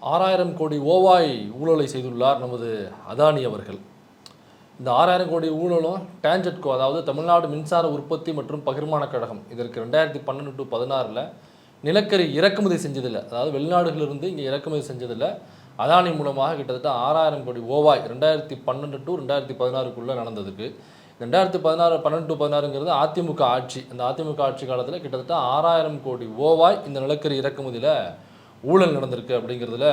6000 கோடி ஓவாய் ஊழலை செய்துள்ளார் நமது அதானி அவர்கள். இந்த 6000 கோடி ஊழலும் டான்ஜெட்கோ, அதாவது தமிழ்நாடு மின்சார உற்பத்தி மற்றும் பகிர்மான கழகம், இதற்கு 2012 to 16 நிலக்கரி இறக்குமதி செஞ்சதில்லை. அதாவது வெளிநாடுகளிலிருந்து இங்கே இறக்குமதி செஞ்சதில்லை. அதானி மூலமாக கிட்டத்தட்ட 6000 கோடி ஓவாய் 2012 to 2016 நடந்ததுக்கு 2012 to 16 அதிமுக ஆட்சி. அந்த அதிமுக ஆட்சி காலத்தில் கிட்டத்தட்ட 6000 கோடி ஓவாய் இந்த நிலக்கரி இறக்குமதியில் ஊழல் நடந்திருக்கு. அப்படிங்கிறதுல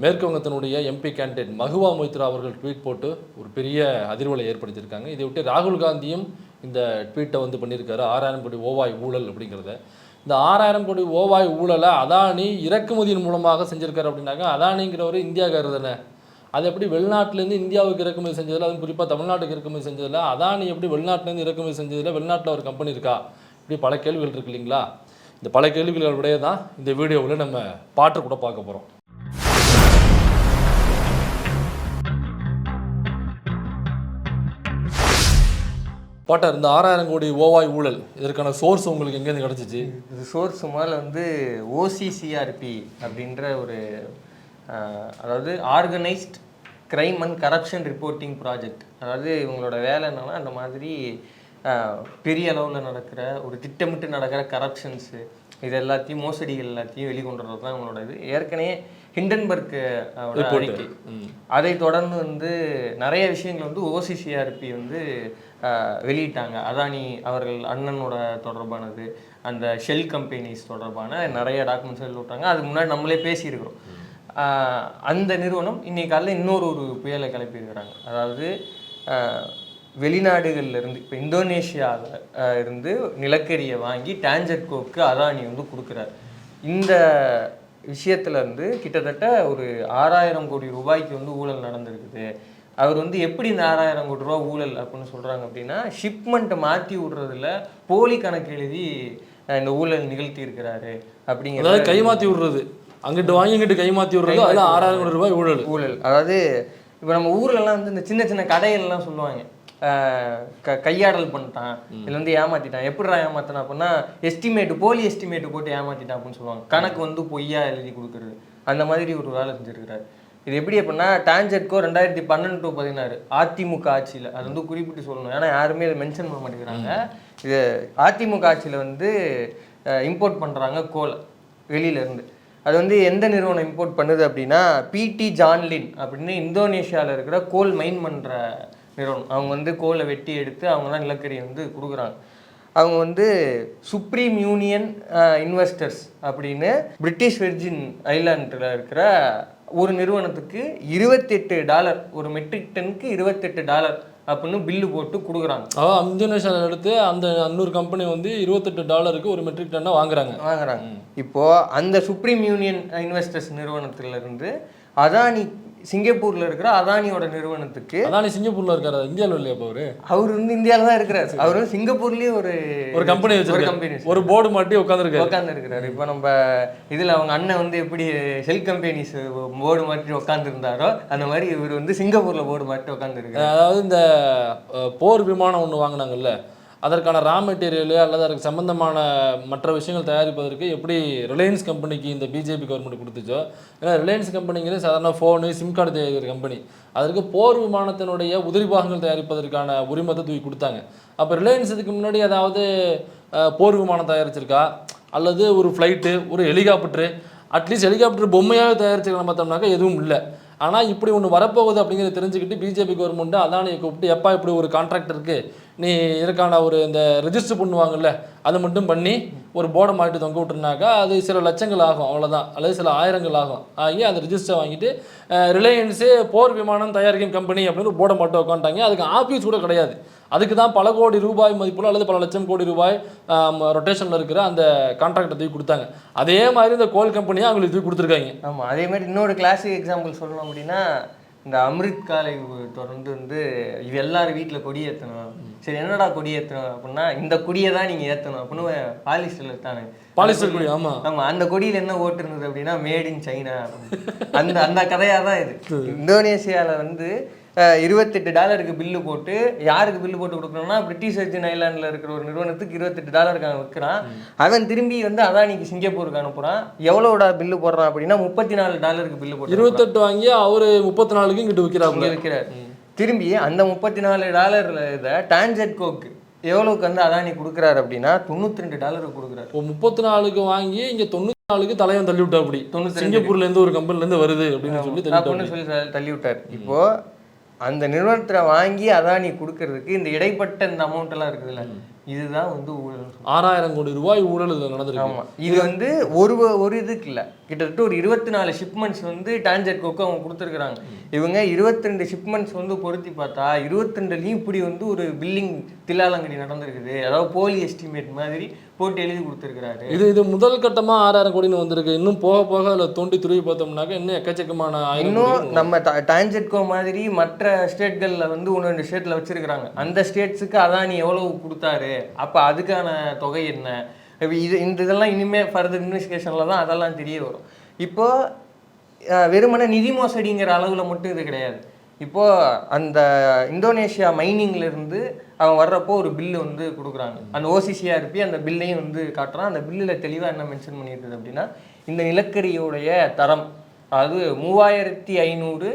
மேற்கு வங்கத்தினுடைய எம்பி கேண்டிடேட் மகுவா மொய்த்ரா அவர்கள் ட்வீட் போட்டு ஒரு பெரிய அதிர்வலை ஏற்படுத்தியிருக்காங்க. இதை விட்டு ராகுல் காந்தியும் இந்த ட்வீட்டை பண்ணியிருக்காரு, 6000 கோடி ஓவாய் ஊழல் அப்படிங்கிறத. இந்த 6000 கோடி ஓவாய் ஊழலை அதானி இறக்குமதியின் மூலமாக செஞ்சுருக்காரு. அப்படின்னாக்கா அதானிங்கிறவர் இந்தியாக்காரர் தானே, அது எப்படி வெளிநாட்டிலேருந்து இந்தியாவுக்கு இறக்குமதி செஞ்சதில்லை, அதுவும் குறிப்பாக தமிழ்நாட்டுக்கு இறக்குமதி செஞ்சதில்லை. அதானி எப்படி வெளிநாட்டிலேருந்து இறக்குமதி செஞ்சதில்லை, வெளிநாட்டில் ஒரு கம்பெனி இருக்கா, இப்படி பல கேள்விகள் இருக்கு இல்லைங்களா. இந்த பல கேள்விகளுடைய தான் இந்த வீடியோவில் நம்ம பாட்டு கூட பார்க்க போகிறோம். பாட்டார், இந்த 6000 கோடி ஓவாய் ஊழல் இதற்கான சோர்ஸ் உங்களுக்கு எங்கேருந்து கிடச்சிச்சு? இது சோர்ஸ் முதல்ல ஓசிசிஆர்பி அப்படின்ற ஒரு அதாவது organised crime and corruption reporting project. அதாவது இவங்களோட வேலை என்னன்னா, அந்த மாதிரி பெரிய அளவில் நடக்கிற ஒரு திட்டமிட்டு நடக்கிற கரப்ஷன்ஸு இது எல்லாத்தையும், மோசடிகள் எல்லாத்தையும் வெளிக்கொண்டுறது தான் இவங்களோட இது. ஏற்கனவே ஹிண்டன்பர்க் அறிக்கை, அதை தொடர்ந்து நிறைய விஷயங்கள் ஓசிசிஆர்பி வெளியிட்டாங்க. அதானி அவர்கள் அண்ணனோட தொடர்பானது, அந்த ஷெல் கம்பெனிஸ் தொடர்பான நிறைய டாக்குமெண்ட்ஸ் வெளியிட்டாங்க. அதுக்கு முன்னாடி நம்மளே பேசியிருக்கிறோம். அந்த நிறுவனம் இன்னைக்கு காலையில் இன்னொரு புயலை கிளப்பியிருக்கிறாங்க. அதாவது வெளிநாடுகள்லேருந்து, இப்போ இந்தோனேஷியாவில் இருந்து நிலக்கரியை வாங்கி டான்ஜெட்கோவுக்கு அதானி கொடுக்குறாரு. இந்த விஷயத்துலேருந்து கிட்டத்தட்ட ஒரு 6000 கோடி ரூபாய்க்கு ஊழல் நடந்திருக்குது. அவர் எப்படி இந்த 6000 கோடி ரூபா ஊழல் அப்படின்னு சொல்கிறாங்க அப்படின்னா, ஷிப்மெண்ட்டை மாற்றி விடுறதுல போலி கணக்கு எழுதி இந்த ஊழல் நிகழ்த்தி இருக்கிறாரு அப்படிங்கிறத. கைமாற்றி விடுறது, அங்கிட்டு வாங்கி இங்கிட்டு கைமாற்றி விடுறது, அதில் 6000 கோடி ரூபாய் ஊழல். அதாவது இப்போ நம்ம ஊர்லலாம் இந்த சின்ன சின்ன கடைகள்லாம் சொல்லுவாங்க, கையாடல் பண்ணிட்டான், இதில் ஏமாத்திட்டான். எப்படிடா ஏமாத்தினா அப்படின்னா, போலி எஸ்டிமேட்டு போட்டு ஏமாத்திட்டான் அப்படின்னு சொல்லுவாங்க. கணக்கு பொய்யா எழுதி கொடுக்குறது, அந்த மாதிரி ஒரு வேலை செஞ்சுருக்கிறாரு. இது எப்படி அப்படின்னா, டான்ஜெட்கோ 2012 to 16 அதிமுக ஆட்சியில், அது குறிப்பிட்டு சொல்லணும், ஏன்னா யாருமே இதை மென்ஷன் பண்ண மாட்டேங்கிறாங்க. இது அதிமுக ஆட்சியில் இம்போர்ட் பண்ணுறாங்க கோலை வெளியிலேருந்து. அது எந்த நிறுவனம் இம்போர்ட் பண்ணுது அப்படின்னா, பிடி ஜான்லின் அப்படின்னு இந்தோனேஷியாவில் இருக்கிற கோல் மைன் பண்ணுற நிறுவனம். அவங்க கோலை வெட்டி எடுத்து அவங்க தான் நிலக்கரியை கொடுக்குறாங்க. அவங்க சுப்ரீம் யூனியன் இன்வெஸ்டர்ஸ் அப்படின்னு பிரிட்டிஷ் வெர்ஜின் ஐலாண்டில் இருக்கிற ஒரு நிறுவனத்துக்கு $28 ஒரு மெட்ரிக் டனுக்கு $28 அப்படின்னு பில்லு போட்டு கொடுக்குறாங்க. இந்தோனேஷியாவில் எடுத்து அந்த இன்னொரு கம்பெனி $28 ஒரு மெட்ரிக் டன்னாக வாங்குறாங்க. இப்போது அந்த சுப்ரீம் யூனியன் இன்வெஸ்டர்ஸ் நிறுவனத்திலிருந்து அதானி சிங்கப்பூரில் இருக்கிற அதானியோட நிறுவனத்துக்கு, அதானி சிங்கப்பூரில் இருக்காரு, இந்தியாவில் இல்லையா? அவர் இந்தியாவில் தான் இருக்கிறார். அவர் சிங்கப்பூர்லேயே ஒரு கம்பெனி ஒரு போர்டு மாட்டி உட்காந்துருக்கிறாரு. இப்போ நம்ம இதில் அவங்க அண்ணன் எப்படி ஷெல் கம்பெனிஸ் போர்டு மாட்டி உட்காந்துருந்தாரோ, அந்த மாதிரி இவர் சிங்கப்பூரில் போர்டு மாட்டி உட்காந்துருக்காரு. அதாவது இந்த போர் விமானம் ஒன்று வாங்கினாங்கல்ல, அதற்கான ரா மெட்டீரியலு அல்லது அதற்கு சம்பந்தமான மற்ற விஷயங்கள் தயாரிப்பதற்கு எப்படி ரிலையன்ஸ் கம்பெனிக்கு இந்த பிஜேபி கவர்மெண்ட் கொடுத்துச்சோ, ஏன்னா ரிலையன்ஸ் கம்பெனிங்கிறது சாதாரண ஃபோனு, சிம் கார்டு தயாரிக்கிற கம்பெனி. அதற்கு போர் விமானத்தினுடைய உதிரி பாகங்கள் தயாரிப்பதற்கான உரிமத்தை தூக்கி கொடுத்தாங்க. அப்போ ரிலையன்ஸ் இதுக்கு முன்னாடி அதாவது போர் விமானம் தயாரிச்சிருக்கா, அல்லது ஒரு ஃப்ளைட்டு, ஒரு ஹெலிகாப்டரு, அட்லீஸ்ட் ஹெலிகாப்டர் பொம்மையாக தயாரிச்சிருக்கலாம் பார்த்தோம்னாக்கா எதுவும் இல்லை. ஆனால் இப்படி ஒன்று வரப்போகுது அப்படிங்கிறத தெரிஞ்சுக்கிட்டு பிஜேபி கவர்மெண்ட்டு அதானியை கூப்பிட்டு, எப்பா இப்படி ஒரு கான்ட்ராக்ட் இருக்குது, நீ இதற்கான இந்த ரெஜிஸ்டர் பண்ணுவாங்கல்ல, அதை மட்டும் பண்ணி ஒரு போர்டை மாட்டி தொங்க விட்டுருனாக்கா அது சில லட்சங்கள் ஆகும், அவ்வளோதான், அல்லது சில ஆயிரங்கள் ஆகும். ஆகி அந்த ரெஜிஸ்டர் வாங்கிட்டு ரிலையன்ஸு போர் விமானம் தயாரிக்கும் கம்பெனி அப்படின்னு ஒரு போர்டை மட்டும் உட்காந்துட்டாங்க. அதுக்கு ஆஃபீஸ் கூட கிடையாது. அதுக்கு தான் பல கோடி ரூபாய் மதிப்புள்ள அல்லது பல லட்சம் கோடி ரூபாய் ரொட்டேஷனில் இருக்கிற அந்த கான்ட்ராக்டை தூக்கி கொடுத்தாங்க. அதே மாதிரி இந்த கோல் கம்பெனியாக அவங்களுக்கு தூக்கி கொடுத்துருக்காங்க. ஆமாம், அதே மாதிரி இன்னொரு கிளாசிக் எக்ஸாம்பிள் சொல்லணும் அப்படின்னா, இந்த அமிர்த் காலை தொடர்ந்து இது எல்லாரும் வீட்டில் கொடி ஏற்றணும். சரி, என்னடா கொடி ஏற்றணும் அப்படின்னா, இந்த கொடியை தான் நீங்கள் ஏற்றணும் அப்படின்னு பாலிஸ்டரில் எடுத்தாங்க. பாலிஸ்டர் கொடி. ஆமாம் ஆமாம், அந்த கொடியில் என்ன ஓட்டு இருந்தது அப்படின்னா, மேட் இன் சைனா. அந்த கதையாக தான் இது. இந்தோனேஷியாவில் $28 பில்லு போட்டு, யாருக்கு பில்லு போட்டு கொடுக்குறோம்னா பிரிட்டிஷ் வெர்ஜின் ஐலாண்டில் இருக்கிற ஒரு நிறுவனத்துக்கு $28 அவன் விற்கிறான். அவன் திரும்பி வந்து அதானிக்கு சிங்கப்பூருக்கு அனுப்புகிறான். எவ்வளோட பில்லு போடுறான் அப்படின்னா $34 பில்லு போட்டு 28 வாங்கி அவரு 34க்கு இங்கிட்டு விற்கிறார். திரும்பி அந்த $34 இதை டான்ஜெட்கோக்கு எவ்வளவுக்கு வந்து அதானி கொடுக்குறாரு அப்படின்னா $92 கொடுக்குறாரு. 34க்கு வாங்கி இங்க 94க்கு தலைவன் தள்ளி விட்டா. அப்படி சிங்கப்பூர்ல இருந்து ஒரு கம்பெனில இருந்து வருது அப்படின்னு சொல்லி தள்ளி விட்டார். இப்போ அந்த நிறுவனத்தை வாங்கி அதானி கொடுக்கறதுக்கு இந்த இடைப்பட்ட இந்த அமௌண்ட் எல்லாம் இருக்குதுல்ல, இதுதான் வந்து ஊழல். 6000 கோடி ரூபாய் ஊழல் நடந்திருக்கு. ஆமா, இது வந்து ஒரு இதுக்கு இல்லை, கிட்டத்தட்ட ஒரு 24 ஷிப்மெண்ட்ஸ் வந்து டான்ஜெட்கோக்கு அவங்க கொடுத்துருக்குறாங்க. இவங்க 22 ஷிப்மெண்ட்ஸ் வந்து பொருத்தி பார்த்தா 22லையும் இப்படி வந்து ஒரு பில்லிங் தில்லாலங்கடி நடந்திருக்குது. அதாவது போலி எஸ்டிமேட் மாதிரி போட்டு எழுதி கொடுத்துருக்காரு. இது முதல் கட்டமா 6000 கோடின்னு வந்திருக்கு. இன்னும் போக போக அதில் தோண்டி துருவி பார்த்தோம்னாக்க இன்னும் எக்கச்சக்கமான இன்னும் நம்ம டான்ஜெட்கோ மாதிரி மற்ற ஸ்டேட்களில் வந்து 1-2 ஸ்டேட்டில் வச்சிருக்கிறாங்க. அந்த ஸ்டேட்ஸுக்கு அதானி எவ்வளவு கொடுத்தாரு, அப்போ அதுக்கான தொகை என்ன, இதெல்லாம் இனிமேல் ஃபர்தர் இன்வெஸ்டிகேஷனில் தான் அதெல்லாம் தெரிய வரும். இப்போது வெறுமனே நிதி மோசடிங்கிற அளவில் மட்டும் இது கிடையாது. இப்போது அந்த இந்தோனேஷியா மைனிங்லேருந்து அவன் வர்றப்போ ஒரு பில்லு வந்து கொடுக்குறாங்க. அந்த ஓசிசிஆர்பி அந்த பில்லையும் வந்து காட்டுறான். அந்த பில்லில் தெளிவாக என்ன மென்ஷன் பண்ணியிருக்குது அப்படின்னா, இந்த நிலக்கரியோடைய தரம், அதாவது 3500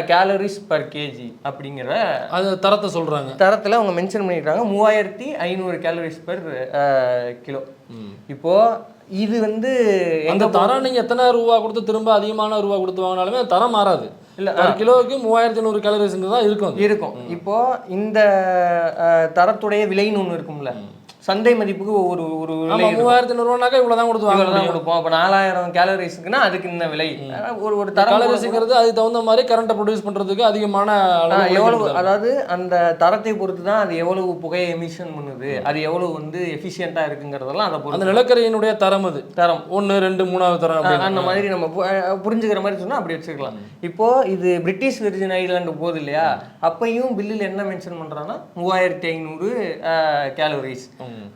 கேலரிஸ் பர் கேஜி அப்படிங்கிற அது தரத்தை சொல்கிறாங்க. தரத்தில் அவங்க மென்ஷன் பண்ணியிருக்காங்க 3500 கேலரிஸ் பர் கிலோ. இப்போது இது வந்து அந்த தரம் நீங்கள் எத்தனை ரூபா கொடுத்து திரும்ப அதிகமான ரூபா கொடுத்து வாங்கினாலுமே தரம் மாறாது. இல்லை, ஒரு கிலோவுக்கு 3500 கேலரிஸ் தான் இருக்கும். இப்போ இந்த தரத்துடைய விலைன்னு ஒன்று இருக்கும்ல, சந்தை மதிப்புக்கு ஒரு 3500 இவ்வளவுதான் கொடுப்போம். அப்போ 4000 கேலரிஸ்க்குன்னா அதுக்கு இந்த விலை. ஒரு கேலரிஸ்ங்கிறது அதுக்கு தகுந்த மாதிரி கரண்ட்டை ப்ரொடியூஸ் பண்றதுக்கு அதிகமான எவ்வளவு, அதாவது அந்த தரத்தை பொறுத்து தான் அது எவ்வளவு புகையை எமிஷன் பண்ணுது, அது எவ்வளவு வந்து எஃபிஷியண்டா இருக்குங்கிறதெல்லாம் அதை பொறுத்து. அந்த நிலக்கரியினுடைய தரம் 1, 2, 3வது தரம் அந்த மாதிரி நம்ம புரிஞ்சுக்கிற மாதிரி சொன்னா அப்படி வச்சுக்கலாம். இப்போ இது பிரிட்டிஷ் வெர்ஜின் ஐலாண்டு போகுது இல்லையா, அப்பையும் பில்லில் என்ன மென்ஷன் பண்றாங்கன்னா 3500 கேலரிஸ்.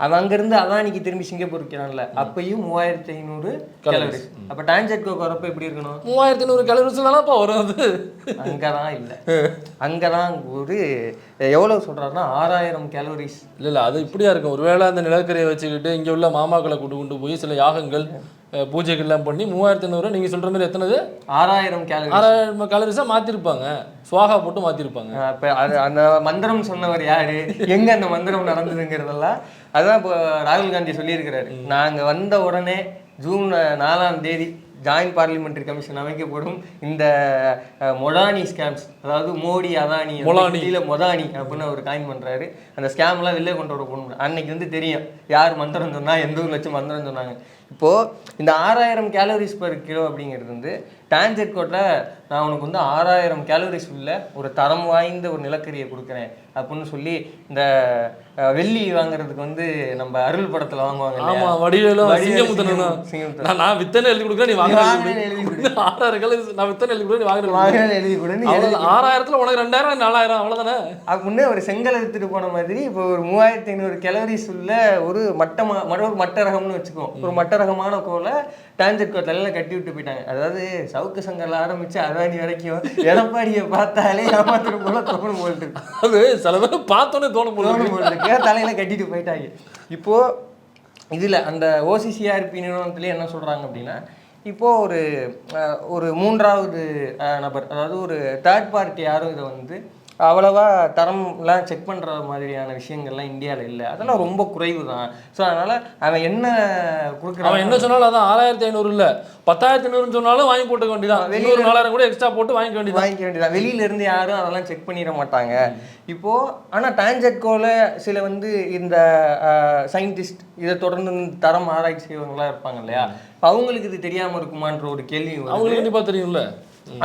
அவன் அங்கிருந்து அதானிக்கு திரும்பி சிங்கப்பூர் விற்கிறான்ல, அப்பையும் 3500 கேலரிஸ். அப்ப டான்ஜெட்கோக்கு வரப்ப எப்படி இருக்கணும்? 3500 கேலரிஸ் வரும். அது அங்கதான் இல்ல, அங்கதான் ஒரு எவ்வளவு சொல்றாருன்னா 6000 கேலரிஸ். இல்ல அது இப்படியா இருக்கும். ஒருவேளை அந்த நிலக்கரியை வச்சுக்கிட்டு இங்க உள்ள மாமாக்களை கொண்டு போய் சில யாகங்கள் பூஜைகள்லாம் பண்ணி 3500 நீங்க சொல்ற மாதிரி எத்தனது 6000 கேலரிஸா மாத்திருப்பாங்க. சுவாகா போட்டு மாத்திருப்பாங்க. இப்போ அந்த மந்திரம் சொன்னவர் யாரு, எங்க அந்த மந்திரம் நடந்ததுங்கிறதெல்லாம் அதான் இப்போ ராகுல் காந்தி சொல்லியிருக்கிறாரு. நாங்க வந்த உடனே ஜூன் 4ஆம் தேதி ஜாயின்ட் பார்லிமெண்டரி கமிஷன் அமைக்கப்படும். இந்த மொடானி ஸ்கேம்ஸ், அதாவது மோடி அதானி மொதானி அப்படின்னு அவர் காயின் பண்றாரு. அந்த ஸ்கேம்லாம் வெளியே கொண்டு வர போகணும். அன்னைக்கு வந்து தெரியும் யார் மந்திரம் சொன்னா, எந்த ஊர் வச்சு மந்திரம் சொன்னாங்க. இப்போது இந்த 6000 கேலரிஸ் பர் கிலோ அப்படிங்கிறது வந்து டான்ஜெட்கோட்ட நான் உனக்கு வந்து 6000 கேலரிஸ் உள்ள ஒரு தரம் வாய்ந்த ஒரு நிலக்கரியை கொடுக்குறேன் அப்படின்னு சொல்லி இந்த வெள்ளி வாங்குறதுக்கு வந்து நம்ம அருள் படத்துல வாங்குவாங்க. ஆமா, வடிவேலும் நான் வித்தனை எழுதி கொடுக்குறேன், நீ வாங்க 6000 கேலரிஸ் நான் வித்தனை எழுதி கொடுக்குறேன், நீ வாங்குறேன் எழுதி கூட 6000த்துல உனக்கு 2000 4000 அவ்வளவுதானே. முன்னே ஒரு செங்கல் எடுத்துட்டு போன மாதிரி இப்போ ஒரு 3500 கேலரிஸ் உள்ள ஒரு மட்ட ரகம்னு வச்சுக்கோம். ஒரு மட்ட ரகமான கோலை டான்ஜெட்கோ தலையில கட்டி விட்டு போயிட்டாங்க. அதாவது சவுக்கு சங்கர்ல ஆரம்பிச்சு அதானி வரைக்கும் எடப்பாடியை பார்த்தாலே ஏமாத்துற போல தோணும் போட்டு, அது சில பேர் பார்த்தோன்னே தோணும் போல தலையில கட்டிட்டு போயிட்டாங்க. இப்போ இதுல அந்த ஓசிசிஆர்பி நிறுவனத்திலே என்ன சொல்றாங்க அப்படின்னா, இப்போ ஒரு 3வது நபர், அதாவது ஒரு தேர்ட் பார்ட்டி யாரும் இதை வந்து அவ்வளவா தரம்லாம் செக் பண்ணுற மாதிரியான விஷயங்கள்லாம் இந்தியாவில் இல்லை. அதெல்லாம் ரொம்ப குறைவு தான். ஸோ அதனால் அவன் என்ன கொடுக்குறான், அவன் என்ன சொன்னாலும் அதான் 6500 இல்லை 10,500 சொன்னாலும் வாங்கி போட்டுக்க வேண்டியதான். வெளியூர் 4000 கூட எக்ஸ்ட்ரா போட்டு வாங்கிக்க வேண்டியதான். வெளியிலேருந்து யாரும் அதெல்லாம் செக் பண்ணிட மாட்டாங்க. இப்போது ஆனால் டான்ஜெட்கோவில் சில வந்து இந்த சயின்டிஸ்ட் இதை தொடர்ந்து தரம் ஆராய்ச்சி செய்வங்களாம் இருப்பாங்க இல்லையா, அவங்களுக்கு இது தெரியாமல் இருக்குமான்ற ஒரு கேள்வி அவங்களுக்கு கண்டிப்பாக தெரியும்ல.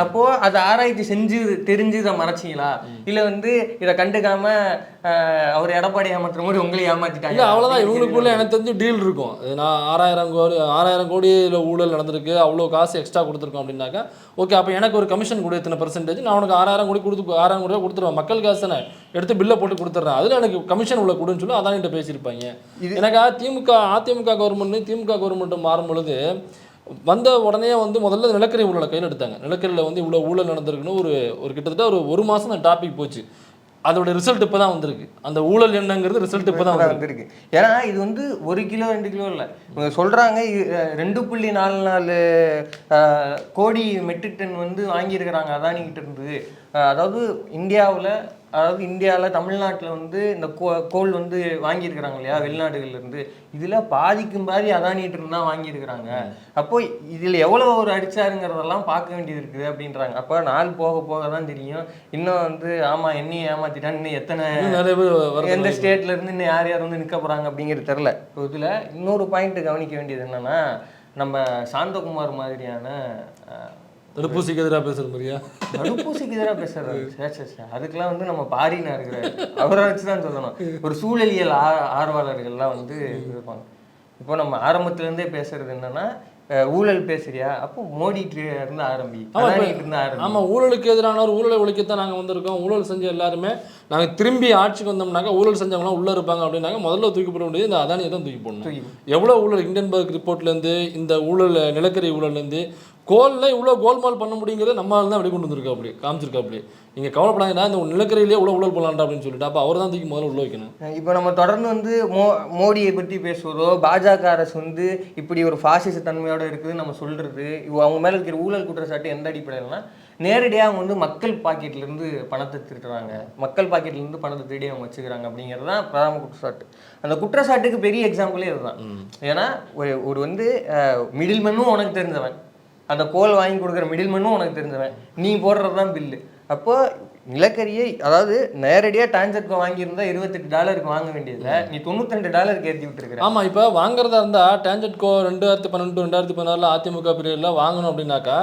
அப்போ அதை ஆராய்ச்சி செஞ்சு தெரிஞ்சு இதை மறைச்சிங்களா, இல்லை வந்து இதை கண்டுக்காம அவர் எடப்பாடி ஏமாத்துற மாதிரி உங்களை ஏமாத்திட்டாங்க. இல்லை அவ்வளோதான். இவங்களுக்குள்ள எனக்கு தெரிஞ்சு டீல் இருக்கும். நான் 6000 கோடியில் ஊழல் நடந்திருக்கு, அவ்வளோ காசு எக்ஸ்ட்ரா கொடுத்துருக்கோம் அப்படின்னாக்கா ஓகே, அப்போ எனக்கு ஒரு கமிஷன் கொடு, இத்தனை பெர்சன்டேஜ் நான் உனக்கு 6000 கோடி 6000 கோடி கொடுத்துருவேன், மக்கள் காசு தானே எடுத்து பில்லை போட்டு கொடுத்துட்றேன், அதில் எனக்கு கமிஷன் உள்ள கொடுன்னு சொல்லி அதான்கிட்ட பேசியிருப்பாங்க. எனக்கு அதிமுக கவர்மெண்ட் கவர்மெண்ட்டு மாறும் பொழுது வந்த உடனே வந்து முதல்ல நிலக்கரி ஊழலை கையில் எடுத்தாங்க. நிலக்கரியில் வந்து இவ்வளோ ஊழல் நடந்திருக்குன்னு ஒரு கிட்டத்தட்ட ஒரு மாதம் அந்த டாபிக் போச்சு. அதோட ரிசல்ட் இப்போ தான் வந்திருக்கு. அந்த ஊழல் என்னங்கிறது ரிசல்ட் இப்போ தான் வந்திருக்கு. ஏன்னா இது வந்து 1 கிலோ 2 கிலோ இல்லை, இவங்க சொல்கிறாங்க 2.44 கோடி மெட்ரிக் டன் வந்து வாங்கியிருக்கிறாங்க அதானிக்கிட்ட இருந்து. அதாவது இந்தியாவில் தமிழ்நாட்டில் வந்து இந்த கோல் வந்து வாங்கியிருக்கிறாங்க இல்லையா வெளிநாடுகள்லேருந்து, இதில் பாதிக்கும் பாதி அதானிகிட்ட இருந்து தான் வாங்கியிருக்கிறாங்க. அப்போ இதில் எவ்வளோ ஒரு அடிச்சாருங்கிறதெல்லாம் பார்க்க வேண்டியது இருக்குது அப்படின்றாங்க. அப்போ நாள் போக போக தான் தெரியும் இன்னும் வந்து ஆமாம் என்னையும் ஏமாற்றிட்டான், இன்னும் எந்த ஸ்டேட்ல இருந்து இன்னும் யார் யார் வந்து நிற்க போகிறாங்க அப்படிங்கிறது தெரில. இப்போ இதில் இன்னொரு பாயிண்ட் கவனிக்க வேண்டியது என்னென்னா, நம்ம சாந்தகுமார் மாதிரியான தடுப்பூசிக்கு எதிராக பேசுகிற மாதிரியா? தடுப்பூசிக்கு எதிராக பேசுறாரு. சரி அதுக்கெல்லாம் வந்து நம்ம பாரினா இருக்கிறாரு, அவரை வச்சு தான் சொல்லணும். ஒரு சூழலியல் ஆர்வலர்கள்லாம் வந்து இருப்பாங்க. இப்போ நம்ம ஆரம்பத்துலேருந்தே பேசுறது என்னன்னா, ஊழல் பேசுறியா அப்போ மோடிட்டு இருந்து ஆரம்பி. ஆமாம், ஊழலுக்கு எதிரானவர், ஊழலை ஒழிக்கத்தான் நாங்கள் வந்திருக்கோம். ஊழல் செஞ்ச எல்லாருமே நாங்கள் திரும்பி ஆட்சிக்கு வந்தோம்னாக்கா ஊழல் செஞ்சவங்களாம் உள்ளே இருப்பாங்க அப்படின்னாங்க. முதல்ல தூக்கி போட வேண்டியது இந்த அதானியை தான் தூக்கி போடணும். எவ்வளோ ஊழல் இண்டன்பர்க் ரிப்போர்ட்லேருந்து இந்த ஊழல் நிலக்கரி ஊழல்லேருந்து கோலில் இவ்வளோ கோல்மால் பண்ண முடியுங்கிறத நம்மளால தான் வெளிக்கொண்டு வந்திருக்கா, அப்படி காமிச்சிருக்கா. நீங்கள் கவலைப்படாங்கன்னா இந்த நிலக்கரியிலே இவ்வளோ ஊழல் போகலான்டா அப்படின்னு சொல்லிட்டு அப்போ அவர் தான் தூக்கி முதல்ல உள்ள வைக்கணும். இப்போ நம்ம தொடர்ந்து வந்து மோடியை பற்றி பேசுவதோ, பாஜக அரசு வந்து இப்படி ஒரு பாசிச தன்மையோடு இருக்குது நம்ம சொல்கிறது, அவங்க மேலே இருக்கிற ஊழல் குற்றச்சாட்டு எந்த அடிப்படையில்னா, நேரடியாக அவங்க வந்து மக்கள் பாக்கெட்லேருந்து பணத்தை திருட்டுறாங்க, மக்கள் பாக்கெட்லேருந்து பணத்தை திருடி அவங்க வச்சுக்கிறாங்க அப்படிங்கிறது தான் பிரதம குற்றச்சாட்டு. அந்த குற்றச்சாட்டுக்கு பெரிய எக்ஸாம்பிளே இதுதான். ஏன்னா ஒரு வந்து மிடில்மேனும் உனக்கு தெரிஞ்சவன், அந்த கோல் வாங்கி கொடுக்குற மிடில்மேனும் உனக்கு தெரிஞ்சவன், நீ போடுறது தான் பில்லு. அப்போ நிலக்கரியை அதாவது நேரடியாக டான்ஜெட்கோ வாங்கியிருந்தா $28 வாங்க வேண்டியதில்லை, நீ $92 ஏற்றி விட்டுருக்க. ஆமாம், இப்போ வாங்குறதா இருந்தால் டான்ஜெட்கோ 2012 2016 அதிமுக பீரியடில் வாங்கணும் அப்படின்னாக்கா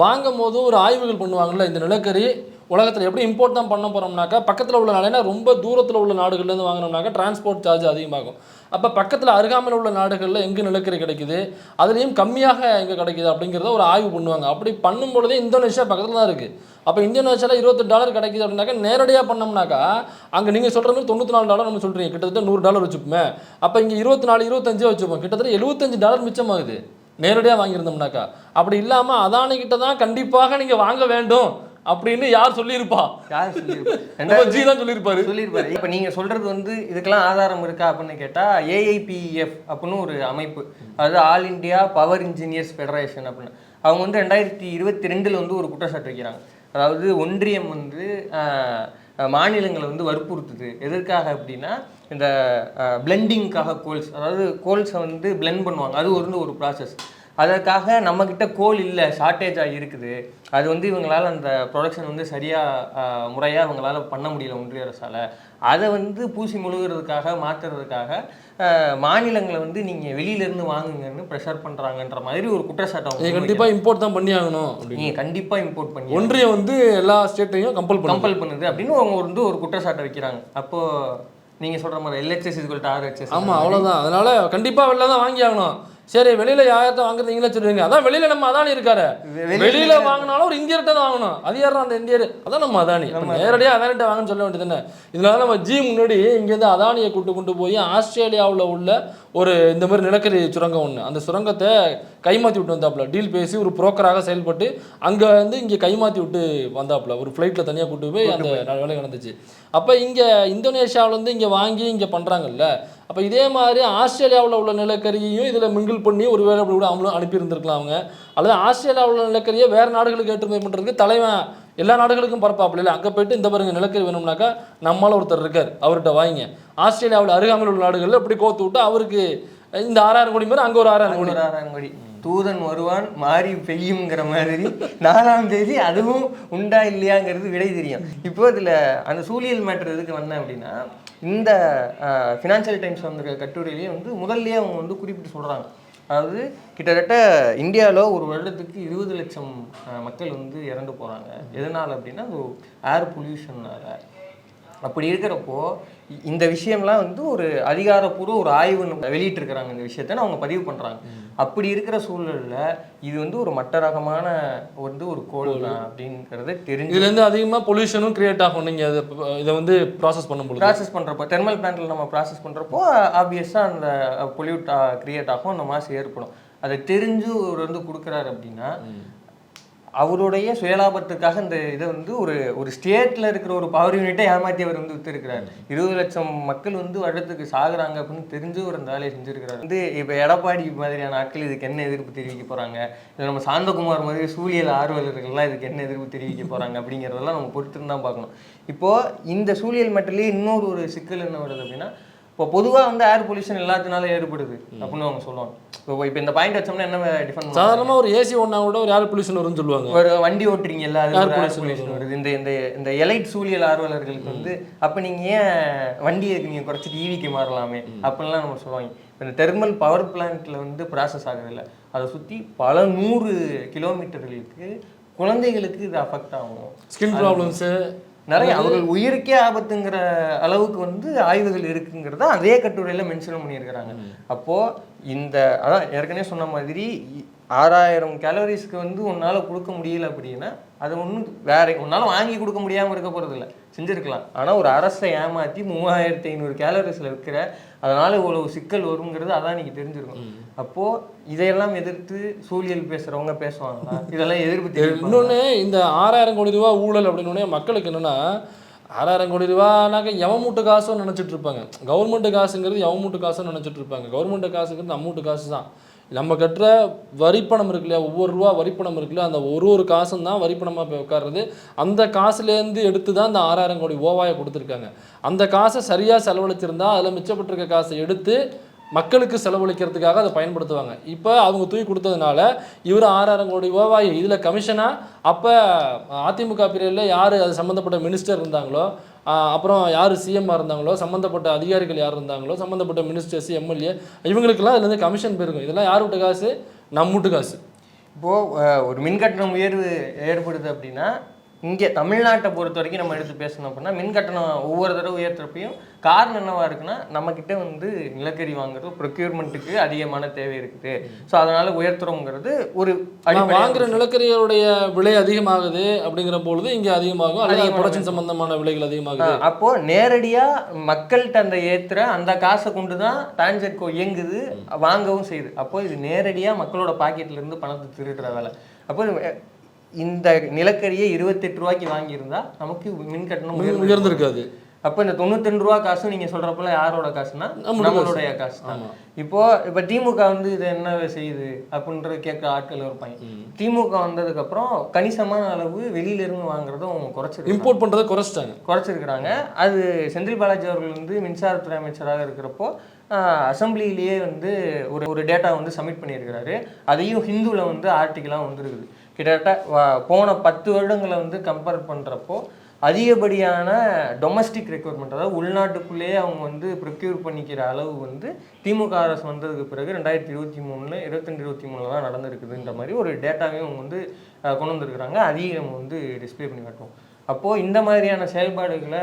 வாங்கும் போது ஒரு ஆய்வுகள் பண்ணுவாங்கல்ல. இந்த நிலக்கரி உலகத்தில் எப்படி இம்போர்ட் தான் பண்ண போகிறோம்னாக்கா பக்கத்தில் உள்ள நாடுனா ரொம்ப தூரத்தில் உள்ள நாடுகள்லேருந்து வாங்கினோம்னாக்கா டிரான்ஸ்போர்ட் சார்ஜ் அதிகமாகும். அப்போ பக்கத்தில் அருகாமையில் உள்ள நாடுகளில் எங்கே நிலக்கரி கிடைக்குது, அதுலேயும் கம்மியாக எங்கே கிடைக்குது அப்படிங்கிறத ஒரு ஆய்வு பண்ணுவாங்க. அப்படி பண்ணும் பொழுதே இந்தோனேஷியா பக்கத்தில் தான் இருக்குது. அப்போ இந்தோனேஷியாவில் $28 கிடைக்குது அப்படின்னாக்கா நேரடியாக பண்ணோம்னாக்கா அங்கே நீங்கள் சொல்கிற மாதிரி $94 நம்ம சொல்கிறீங்க, கிட்டத்தட்ட $100 வச்சுப்போமே. அப்போ இங்கே 24 25 வச்சுப்போம், கிட்டத்தட்ட $75 மிச்சமாகுது நேரடியாக வாங்கியிருந்தோம்னாக்கா. அப்படி இல்லாமல் அதானிக்கிட்ட தான் கண்டிப்பாக நீங்கள் வாங்க வேண்டும் அப்படின்னு யார் சொல்லியிருப்பா? சொல்லியிருப்பாரு. இப்போ நீங்கள் சொல்கிறது வந்து இதுக்கெல்லாம் ஆதாரம் இருக்கா அப்படின்னு கேட்டால், AIPF அப்படின்னு ஒரு அமைப்பு, அதாவது all India power engineers federation அப்படின்னு, அவங்க வந்து 2022 வந்து ஒரு குற்றச்சாட்டு வைக்கிறாங்க. அதாவது ஒன்றியம் வந்து மாநிலங்களை வந்து வற்புறுத்துது. எதற்காக அப்படின்னா, இந்த பிளெண்டிங்காக கோல்ஸ், அதாவது கோல்ஸை வந்து பிளெண்ட் பண்ணுவாங்க, அது வந்து ஒரு ப்ராசஸ். அதற்காக நம்மக்கிட்ட கோல் இல்லை, ஷார்ட்டேஜாக இருக்குது, அது வந்து இவங்களால் அந்த ப்ரொடக்ஷன் வந்து சரியாக முறையாக இவங்களால் பண்ண முடியல ஒன்றிய அரசால், அதை வந்து பூசி முழுகிறதுக்காக மாற்றுறதுக்காக மாநிலங்களை வந்து நீங்கள் வெளியிலேருந்து வாங்குங்கன்னு ப்ரெஷர் பண்ணுறாங்கன்ற மாதிரி ஒரு குற்றச்சாட்டு. அவங்க கண்டிப்பாக இம்போர்ட் தான் பண்ணி ஆகணும், நீங்கள் கண்டிப்பாக இம்போர்ட் பண்ணி ஒன்றியம் வந்து எல்லா ஸ்டேட்டையும் கம்பல் பண்ணுது அப்படின்னு அவங்க வந்து ஒரு குற்றச்சாட்டை வைக்கிறாங்க. அப்போது நீங்கள் சொல்கிற மாதிரி LHS RHS. ஆமாம், அவ்வளோதான். அதனால் கண்டிப்பாக வெளில தான் வாங்கி ஆகணும். சரி, வெளியில யார்கிட்ட வாங்குறது நீங்களே சொல்லுவீங்க. அதான் வெளியில நம்ம அதானி இருக்காரு, வெளியில வாங்கினாலும் ஒரு இந்தியர்கிட்ட தான் வாங்கணும். அது யாரும் அந்த இந்தியர், அதான் நம்ம அதானி. நேரடியாக அதானிட்ட வாங்கன்னு சொல்ல வேண்டியது தானே. இதனால நம்ம முன்னாடி இங்கேருந்து அதானியை கொண்டு போய் ஆஸ்திரேலியாவில் உள்ள ஒரு இந்த மாதிரி நிலக்கரி சுரங்கம் ஒன்று, அந்த சுரங்கத்தை கைமாற்றி விட்டு வந்தாப்புல, டீல் பேசி ஒரு புரோக்கராக செயல்பட்டு அங்கே வந்து இங்கே கைமாற்றி விட்டு வந்தாப்புல, ஒரு ஃப்ளைட்டில் தனியாக கூட்டு போய் அந்த வேலை நடந்துச்சு. அப்போ இங்கே இந்தோனேஷியாவிலேருந்து இங்கே வாங்கி இங்கே பண்ணுறாங்கல்ல. அப்போ இதே மாதிரி ஆஸ்திரேலியாவில் உள்ள நிலக்கரியையும் இதில் மிங்கிள் பண்ணி ஒரு வேலை அப்படி கூட அவங்களும் அனுப்பியிருந்துருக்கலாம் அவங்க. அல்லது ஆஸ்திரேலியாவில் உள்ள நிலக்கரியை வேறு நாடுகளுக்கு ஏற்றுமதி பண்ணுறதுக்கு தலைவன் எல்லா நாடுகளுக்கும் பரப்பாப்புல இல்லை, அங்கே போய்ட்டு இந்த பாருங்க நிலக்கரி வேணும்னாக்கா நம்மளால் ஒருத்தர் இருக்கார், அவர்கிட்ட வாங்கிங்க. ஆஸ்திரேலியாவில் அருகாமையில் உள்ள நாடுகளில் இப்படி கோத்து விட்டு அவருக்கு இந்த 6000 கோடி மாதிரி அங்கே ஒரு 6000 கோடி. தூதன் வருவான் மாறி பெய்யுங்கிற மாதிரி 4ஆம் தேதி அதுவும் உண்டா இல்லையாங்கிறது விடை தெரியும். இப்போ இதில் அந்த சூழியல் மேட்டர் எதுக்கு வந்தேன் அப்படின்னா, இந்த ஃபினான்ஷியல் டைம்ஸ் வந்த கட்டுரையிலேயே வந்து முதல்லையே அவங்க வந்து குறிப்பிட்டு சொல்கிறாங்க. அதாவது கிட்டத்தட்ட இந்தியாவில் ஒரு வருடத்துக்கு 20 லட்சம் மக்கள் வந்து இறந்து போகிறாங்க. எதனால் அப்படின்னா அது ஏர் பொல்யூஷனால். அப்படி இருக்கிறப்போ இந்த விஷயம்லாம் வந்து ஒரு அதிகாரப்பூர்வ ஒரு ஆய்வு வெளியிட்டிருக்கிறாங்க, இந்த விஷயத்த அவங்க பதிவு பண்ணுறாங்க. அப்படி இருக்கிற சூழலில் இது வந்து ஒரு மட்ட ரகமான வந்து ஒரு கோல் தான் அப்படிங்கிறத தெரிஞ்சு இதுலேருந்து அதிகமாக பொல்யூஷனும் கிரியேட் ஆகும். நீங்கள் இதை வந்து ப்ராசஸ் பண்ணுறப்போ தெர்மல் பிளான்ட்டில் நம்ம ப்ராசஸ் பண்ணுறப்போ ஆப்வியஸாக அந்த பொல்யூட் கிரியேட் ஆகும், அந்த மாசு ஏற்படும். அதை தெரிஞ்சு அவர் வந்து கொடுக்குறாரு அப்படின்னா அவருடைய சுயலாபத்துக்காக இந்த இதை வந்து ஒரு ஸ்டேட்ல இருக்கிற ஒரு பவர் யூனிட்டை ஏமாற்றி அவர் வந்து வித்துருக்கிறார். 20 லட்சம் மக்கள் வந்து வருடத்துக்கு சாகுறாங்க அப்படின்னு தெரிஞ்சு ஒரு அந்த வேலையை செஞ்சிருக்கிறார். வந்து இப்போ எடப்பாடி மாதிரியான ஆட்கள் இதுக்கு என்ன எதிர்ப்பு தெரிவிக்க போறாங்க, இல்லை நம்ம சாந்தகுமார் மாதிரி சூழியல் ஆர்வலர்கள்லாம் இதுக்கு என்ன எதிர்ப்பு தெரிவிக்க போறாங்க அப்படிங்கிறதெல்லாம் நம்ம பொறுத்துன்னு தான் பார்க்கணும். இப்போ இந்த சூழியல் மட்டும் இன்னொரு ஒரு சிக்கல் என்ன வருது அப்படின்னா, இப்போ பொதுவாக வந்து ஏர் பொல்யூஷன் எல்லாத்தினாலும் ஏற்படுது அப்படின்னு அவங்க சொல்லுவாங்க. இப்போ இந்த பாயிண்ட் வச்சோம்னா என்ன டிஃபரெண்ட்? சாதாரணமாக ஒரு ஏசி ஒன்றா கூட ஒரு ஏர் பொல்யூஷன் வரும்னு சொல்லுவாங்க. ஒரு வண்டி ஓட்டுறீங்கல்ல, அது ஏர் பொல்யூஷன் வருது. இந்த இந்த இந்த எலைட் சூழியல் ஆர்வலர்களுக்கு வந்து அப்போ நீங்கள் ஏன் வண்டியை நீங்கள் குறைச்சிட்டு ஈவிக்கு மாறலாமே அப்படின்லாம் நம்ம சொல்லுவாங்க. இப்போ இந்த தெர்மல் பவர் பிளான்ட்டில் வந்து ப்ராசஸ் ஆகுதில்ல, அதை சுற்றி பல 100 கிலோமீட்டர்களுக்கு குழந்தைகளுக்கு இது அஃபெக்ட் ஆகும். ஸ்கின் ப்ராப்ளம்ஸு நிறைய அவர்கள் உயிருக்கே ஆபத்துங்கிற அளவுக்கு வந்து ஆய்வுகள் இருக்குங்கிறத அதே கட்டுரையில மென்ஷன் பண்ணியிருக்கிறாங்க. அப்போ இந்த அதான் ஏற்கனவே சொன்ன மாதிரி 6000 கேலரிஸ்க்கு வந்து உன்னால கொடுக்க முடியல அப்படின்னா அது ஒன்றும் வேற உன்னால வாங்கி கொடுக்க முடியாமல் இருக்க போறது இல்லை, செஞ்சிருக்கலாம். ஆனால் ஒரு அரசை ஏமாற்றி 3500 கேலரிஸ்ல இருக்கிற அதனால இவ்வளவு சிக்கல் வருங்கிறது அதான் நீங்க தெரிஞ்சிருக்கும். அப்போ இதையெல்லாம் எதிர்த்து சூழியல் பேசுறவங்க பேசுவாங்களா? இதெல்லாம் எதிர்ப்பு தெரியும். இன்னொன்று இந்த 6000 கோடி ரூபா ஊழல் அப்படின்னு மக்களுக்கு என்னன்னா 6000 கோடி ரூபானாக்க எவமூட்டு காசும் நினச்சிட்டு இருப்பாங்க. கவர்மெண்ட் காசுங்கிறது எவமூட்டு காசும் நினச்சிட்டு இருப்பாங்க. கவர்மெண்ட் காசுங்கிறது நம்மூட்டு காசு தான். நம்ம கட்டுற வரிப்பணம் இருக்கு இல்லையா, ஒவ்வொரு ரூபா வரிப்பணம் இருக்கு இல்லையா, அந்த ஒரு காசும் தான் வரிப்பணமாக போய் உட்காருறது. அந்த காசுலேருந்து எடுத்து தான் இந்த 6000 கோடி ஓவாயை கொடுத்துருக்காங்க. அந்த காசை சரியாக செலவழிச்சிருந்தா அதில் மிச்சப்பட்டிருக்க காசை எடுத்து மக்களுக்கு செலவழிக்கிறதுக்காக அதை பயன்படுத்துவாங்க. இப்போ அவங்க தூக்கி கொடுத்ததுனால இவர் 6000 கோடி ஓவாய் இதில் கமிஷனாக அப்போ அதிமுக பீரியடில் யார் அது சம்மந்தப்பட்ட மினிஸ்டர் இருந்தாங்களோ, அப்புறம் யார் சிஎம்மாக இருந்தாங்களோ, சம்மந்தப்பட்ட அதிகாரிகள் யார் இருந்தாங்களோ, சம்மந்தப்பட்ட மினிஸ்டர்ஸ் எம்எல்ஏ இவங்களுக்கெல்லாம் இதுலேருந்து கமிஷன் போயிருக்கும். இதெல்லாம் யார் விட்ட காசு? நம்மூட்டு காசு. இப்போது ஒரு மின்கட்டணம் உயர்வு ஏற்படுது அப்படின்னா இங்கே தமிழ்நாட்டை பொறுத்த வரைக்கும் நம்ம எடுத்து பேசணும் அப்படின்னா மின்கட்டணம் ஒவ்வொரு தடவை உயர்த்துறப்பையும் காரணம் என்னவா இருக்குன்னா நம்மக்கிட்ட வந்து நிலக்கரி வாங்குறது ப்ரொக்யூர்மெண்ட்டுக்கு அதிகமான தேவை இருக்குது. ஸோ அதனால உயர்த்துறோங்கிறது ஒரு வாங்குற நிலக்கரியோடைய விலை அதிகமாகுது அப்படிங்கிற பொழுது இங்கே அதிகமாகும், அல்லது ப்ரொடக்ஷன் சம்பந்தமான விலைகள் அதிகமாகுது. அப்போ நேரடியாக மக்கள்கிட்ட அந்த ஏற்றுற அந்த காசை கொண்டு தான் டான்ஜெட்கோ இயங்குது, வாங்கவும் செய்யுது. அப்போ இது நேரடியாக மக்களோட பாக்கெட்ல இருந்து பணத்தை திருடுற வேலை. அப்போ இந்த நிலக்கரியை 28 ரூபாய்க்கு வாங்கியிருந்தா நமக்கு மின் கட்டணம் உயர்ந்திருக்காது. அப்போ இந்த 92 ரூபா காசு நீங்கள் சொல்கிறப்பல யாரோட காசுனா நம்மளுடைய காசு தான். இப்போ திமுக வந்து இதை என்ன செய்யுது அப்படின்றது கேட்க ஆட்கள் இருப்பாங்க. திமுக வந்ததுக்கப்புறம் கணிசமான அளவு வெளியிலிருந்து வாங்குறதும் குறைச்சிருக்கு, இம்போர்ட் பண்ணுறதை குறைச்சிருக்கிறாங்க. அது செந்தில் பாலாஜி அவர்கள் வந்து மின்சாரத்துறை அமைச்சராக இருக்கிறப்போ அசம்பிளிலேயே வந்து ஒரு டேட்டா வந்து சப்மிட் பண்ணியிருக்கிறாரு. அதையும் ஹிந்துவில் வந்து ஆர்டிக்கலாக வந்துருக்குது. கிட்டத்தட்ட போன 10 வருடங்களை வந்து கம்பேர் பண்ணுறப்போ அதிகப்படியான டொமஸ்டிக் ரெக்யர்மெண்ட், அதாவது உள்நாட்டுக்குள்ளேயே அவங்க வந்து ப்ரொக்யூர் பண்ணிக்கிற அளவு வந்து திமுக அரசு வந்ததுக்கு பிறகு 2023 22-23 தான் நடந்திருக்குதுன்ற மாதிரி ஒரு டேட்டாவையும் அவங்க வந்து கொண்டு வந்திருக்கிறாங்க. அதையும் நம்ம வந்து டிஸ்பிளே பண்ணி காட்டுவோம். அப்போது இந்த மாதிரியான செயல்பாடுகளை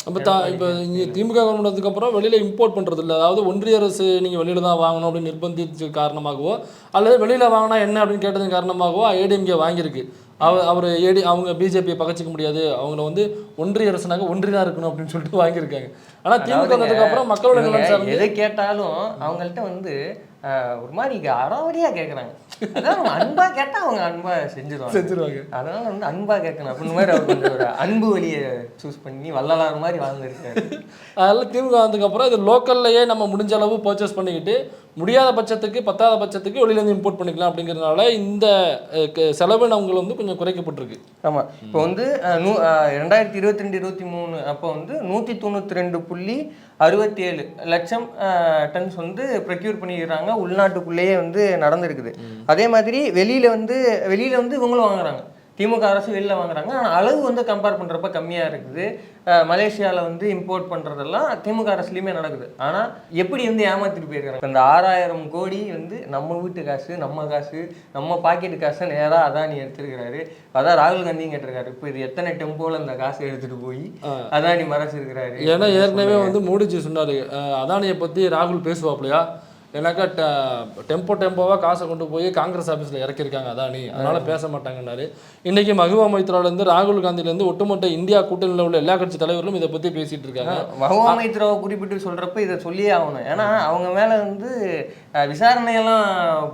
இப்போ இங்கே திமுக கவர்மெண்ட் அப்புறம் வெளியில் இம்போர்ட் பண்ணுறது இல்லை. அதாவது ஒன்றிய அரசு நீங்கள் வெளியில் தான் வாங்கணும் அப்படின்னு நிர்பந்திச்ச காரணமாகவோ, அல்லது வெளியில் வாங்கினா என்ன அப்படின்னு கேட்டதன் காரணமாகவோ ஏடிஎம்கே வாங்கியிருக்கு. அவங்க பிஜேபியை பகச்சிக்க முடியாது, அவங்கள வந்து ஒன்றிய அரசுனாக ஒன்றியாக இருக்கணும் அப்படின்னு சொல்லிட்டு வாங்கியிருக்காங்க. ஆனால் திமுக வந்ததுக்கு அப்புறம் மக்களோட எதை கேட்டாலும் அவங்கள்ட்ட வந்து ஒரு மாதிரி அறவடியாக கேட்குறாங்க. அதான் அன்பா கேட்டால் அவங்க அன்பா செஞ்சிருவாங்க. அதனால வந்து அன்பா கேட்கணும் அப்படின்னு மாதிரி அவர் வந்து ஒரு அன்பு வழியை சூஸ் பண்ணி வள்ளலார் மாதிரி வாழ்ந்துருக்காரு. அதனால திமுக வந்ததுக்கப்புறம் இது லோக்கல்லையே நம்ம முடிஞ்ச அளவு பர்ச்சேஸ் பண்ணிக்கிட்டு முடியாத பட்சத்துக்கு பத்தாத பட்சத்துக்கு வெளியிலேருந்து இம்போர்ட் பண்ணிக்கலாம் அப்படிங்கிறதுனால இந்த செலவினங்கள் வந்து கொஞ்சம் குறைக்கப்பட்டிருக்கு. ஆமாம். இப்போ வந்து 2022-23 அப்போ வந்து 192.67 லட்சம் டன்ஸ் வந்து ப்ரொக்யூர் பண்ணிடுறாங்க, உள்நாட்டுக்குள்ளேயே வந்து நடந்திருக்குது. அதே மாதிரி வெளியில் வந்து இவங்களும் வாங்குறாங்க, திமுக அரசு வெளியில் வாங்குறாங்க. ஆனால் அளவு வந்து கம்பேர் பண்ணுறப்ப கம்மியாக இருக்குது. மலேசியாவில் வந்து இம்போர்ட் பண்ணுறதெல்லாம் திமுக அரசுலேயுமே நடக்குது. ஆனால் எப்படி வந்து ஏமாற்றிட்டு போயிருக்காங்க. இந்த 6000 கோடி வந்து நம்ம வீட்டு காசு, நம்ம காசு, நம்ம பாக்கெட்டு காசை நேராக அதானி எடுத்துருக்கிறாரு. அதான் ராகுல் காந்தியும் கேட்டிருக்காரு, இப்போ இது எத்தனை டெம்போவில் அந்த காசை எடுத்துகிட்டு போய் அதானி மறைச்சிருக்கிறாரு. ஏன்னா ஏற்கனவே வந்து மோடிஜி சொன்னார், அதானியை பற்றி ராகுல் பேசுவாப்லையா, ஏன்னாக்கா டெம்போவாக காசை கொண்டு போய் காங்கிரஸ் ஆஃபீஸில் இறக்கியிருக்காங்க அதானி, அதனால பேச மாட்டாங்கன்னாரு. இன்னைக்கு மகுவா மைத்ராலேருந்து ராகுல் காந்திலேருந்து ஒட்டுமொத்த இந்தியா கூட்டணியில் உள்ள எல்லா கட்சி தலைவர்களும் இதை பற்றி பேசிட்டு இருக்காங்க. மகுவா மைத்ராவை குறிப்பிட்டு சொல்றப்ப இதை சொல்லியே ஆகணும். ஏன்னா அவங்க மேல வந்து விசாரணையெல்லாம்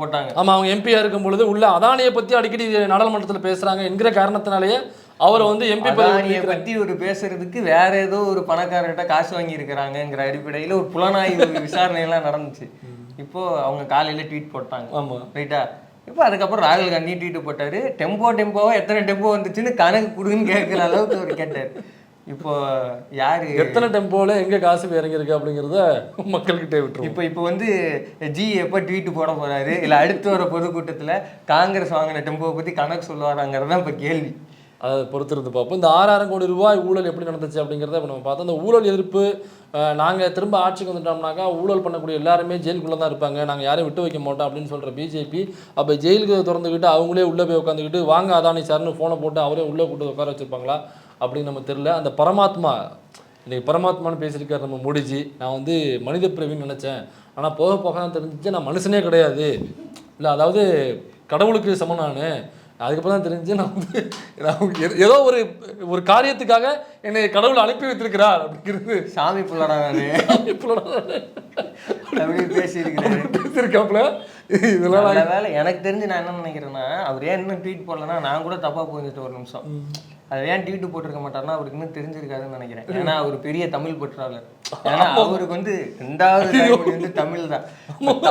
போட்டாங்க. ஆமா, அவங்க எம்பியா இருக்கும் பொழுது உள்ள அதானியை பற்றி அடிக்கடி நாடாளுமன்றத்தில் பேசுறாங்க என்கிற காரணத்தினாலேயே அவரை வந்து எம்பி பத்தி ஒரு பேசுறதுக்கு வேற ஏதோ ஒரு பணக்காரர்கிட்ட காசு வாங்கி இருக்கிறாங்கிற அடிப்படையில ஒரு புலனாய்வு விசாரணை எல்லாம் நடந்துச்சு. இப்போ அவங்க காலையில ட்வீட் போட்டாங்க. ஆமா, ரைட்டா. இப்போ அதுக்கப்புறம் ராகுல் காந்தி ட்வீட் போட்டாரு. டெம்போவா எத்தனை டெம்போ வந்துச்சுன்னு கணக்கு கொடுன்னு கேட்குற அளவுக்கு அவர் கேட்டார். இப்போ யாரு எத்தனை டெம்போல எங்க காசு இறங்கியிருக்கு அப்படிங்கிறத மக்கள்கிட்ட விட்டுரும். இப்போ வந்து ஜி எப்போ ட்வீட் போட போறாரு, இல்லை அடுத்து வர பொதுக்கூட்டத்தில் காங்கிரஸ் வாங்கின டெம்போவை பத்தி கணக்கு சொல்லுவாராங்கிறது தான் இப்போ கேள்வி. அதை பொறுத்திருந்து பார்ப்போம். இந்த 6,000 கோடி ரூபாய் ஊழல் எப்படி நடந்துச்சு அப்படிங்கிறத இப்போ நம்ம பார்த்தோம். இந்த ஊழல் எதிர்ப்பு, நாங்கள் திரும்ப ஆட்சிக்கு வந்துட்டோம்னாக்கா ஊழல் பண்ணக்கூடிய எல்லாருமே ஜெயிலுக்குள்ளே தான் இருப்பாங்க, நாங்கள் யாரையும் விட்டு வைக்க மாட்டோம் அப்படின்னு சொல்கிற பிஜேபி அப்போ ஜெயிலுக்கு திறந்துக்கிட்டு அவங்களே உள்ளே போய் உட்காந்துக்கிட்டு வாங்க அதானி சார்னு ஃபோனை போட்டு அவரே உள்ளே கூட்டு உட்கார வச்சுருப்பாங்களா அப்படின்னு நம்ம தெரியல. அந்த பரமாத்மா, இன்றைக்கி பரமாத்மான்னு பேசியிருக்காரு நம்ம மோடிஜி. நான் வந்து மனித பிறவின்னு நினச்சேன், ஆனால் போக போக தான் தெரிஞ்சிச்சு நான் மனுஷனே கிடையாது, இல்லை அதாவது கடவுளுக்கு சமனானு. அதுக்கப்புறம் தான் தெரிஞ்சு நான் வந்து ஏதோ ஒரு காரியத்துக்காக என்னை கடவுள் அனுப்பி வைத்திருக்கிறார் அப்படிங்கிறது. சாமி புள்ளடா பேசியிருக்காப்புல. இதெல்லாம் வேலை எனக்கு தெரிஞ்சு நான் என்ன நினைக்கிறேன்னா, அவர் ஏன் இன்னும் ட்வீட் போடலன்னா நான் கூட தப்பா புரிஞ்சுட்டு ஒரு நிமிஷம். அது ஏன் ட்வீட் போட்டிருக்க மாட்டாருன்னா அவருக்கு இன்னும் தெரிஞ்சிருக்காதுன்னு நினைக்கிறேன். ஏன்னா அவர் பெரிய தமிழ் பற்றாளர். ஏன்னா அவருக்கு வந்து 2வது வந்து தமிழ் தான்.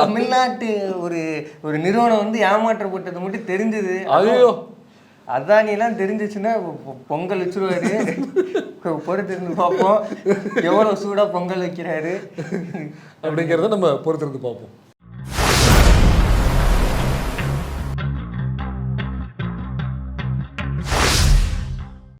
தமிழ்நாட்டு ஒரு நிறுவனம் வந்து ஏமாற்றப்பட்டது மட்டும் தெரிஞ்சது. ஐயோ, அதானிலாம் தெரிஞ்சிச்சுன்னா பொங்கல் வச்சுருவாரு. பொறுத்திருந்து பார்ப்போம் எவ்வளோ சூடாக பொங்கல் வைக்கிறாரு அப்படிங்கிறத நம்ம பொறுத்திருந்து பார்ப்போம்.